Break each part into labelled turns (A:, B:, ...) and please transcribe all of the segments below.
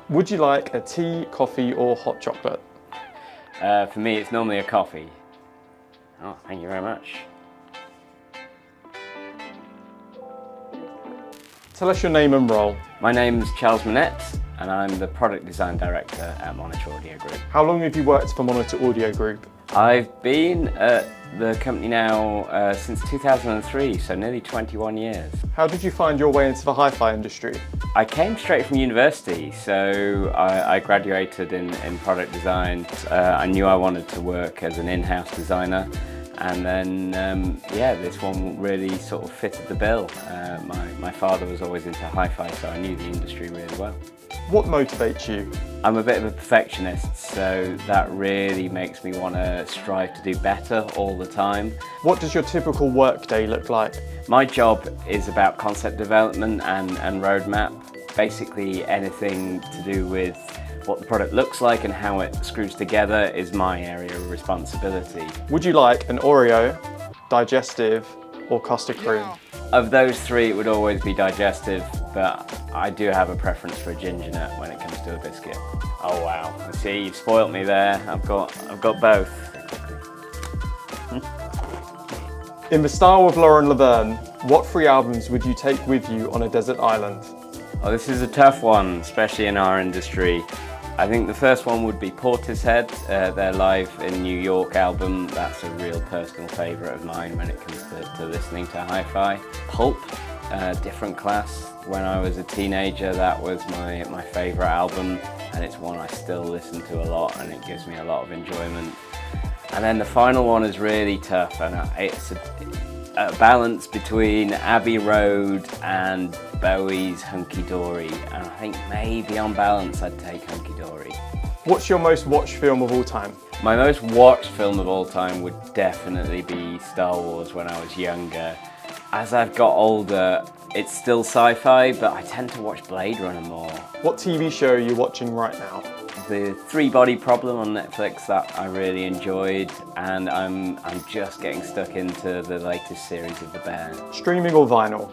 A: Would you like a tea, coffee or hot chocolate?
B: For me, it's normally a coffee. Oh, thank you very much.
A: Tell us your name and role.
B: My name's Charles Minett, and I'm the Product Design Director at Monitor Audio Group.
A: How long have you worked for Monitor Audio Group?
B: I've been at the company now since 2003, so nearly 21 years.
A: How did you find your way into the hi-fi industry?
B: I came straight from university, so I graduated in product design. I knew I wanted to work as an in-house designer, and then this one really sort of fitted the bill. My father was always into hi-fi, so I knew the industry really well.
A: What motivates you?
B: I'm a bit of a perfectionist, so that really makes me want to strive to do better all the time.
A: What does your typical work day look like?
B: My job is about concept development and roadmap. Basically anything to do with what the product looks like and how it screws together is my area of responsibility.
A: Would you like an Oreo, digestive or custard cream?
B: Of those three, it would always be digestive, but I do have a preference for a ginger nut when it comes to a biscuit. Oh wow, I see, you've spoilt me there. I've got both.
A: In the style of Lauren Laverne, what 3 albums would you take with you on a desert island?
B: Oh, this is a tough one, especially in our industry. I think the first one would be Portishead, their Live in New York album. That's a real personal favourite of mine when it comes to listening to hi-fi. Pulp, different class. When I was a teenager, that was my favourite album, and it's one I still listen to a lot, and it gives me a lot of enjoyment. And then the final one is really tough, and it's a balance between Abbey Road and Bowie's Hunky Dory, and I think maybe on balance I'd take Hunky Dory.
A: What's your most watched film of all time?
B: My most watched film of all time would definitely be Star Wars when I was younger. As I've got older, it's still sci-fi, but I tend to watch Blade Runner more.
A: What TV show are you watching right now?
B: The 3-Body Problem on Netflix that I really enjoyed, and I'm just getting stuck into the latest series of The Bear.
A: Streaming or vinyl?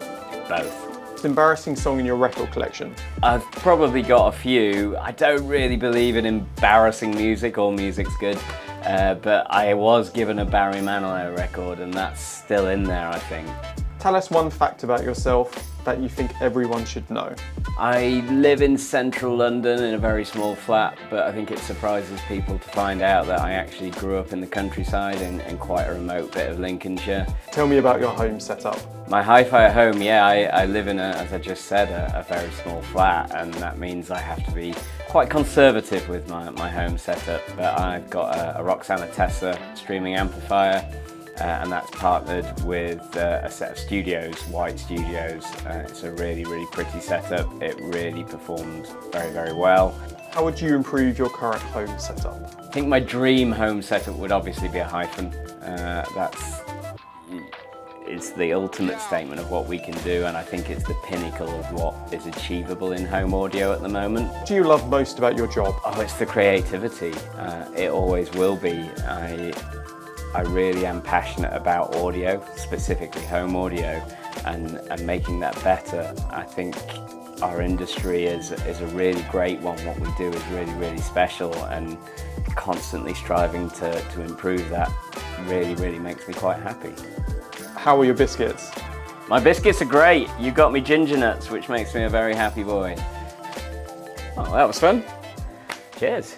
B: Both.
A: Most embarrassing song in your record collection?
B: I've probably got a few. I don't really believe in embarrassing music, all music's good, but I was given a Barry Manilow record and that's still in there, I think.
A: Tell us one fact about yourself that you think everyone should know.
B: I live in central London in a very small flat, but I think it surprises people to find out that I actually grew up in the countryside in quite a remote bit of Lincolnshire.
A: Tell me about your home setup.
B: My hi-fi at home, yeah, I live in as I just said, a very small flat, and that means I have to be quite conservative with my home setup. But I've got a Roxana Tessa streaming amplifier, and that's partnered with a set of studios, white studios. It's a really, really pretty setup. It really performs very, very well.
A: How would you improve your current home setup?
B: I think my dream home setup would obviously be a Hyphen. It's the ultimate statement of what we can do, and I think it's the pinnacle of what is achievable in home audio at the moment.
A: What do you love most about your job?
B: Oh, it's the creativity. It always will be. I really am passionate about audio, specifically home audio, and making that better. I think our industry is a really great one. What we do is really, really special, and constantly striving to improve that really, really makes me quite happy.
A: How are your biscuits?
B: My biscuits are great. You got me ginger nuts, which makes me a very happy boy. Oh, that was fun. Cheers.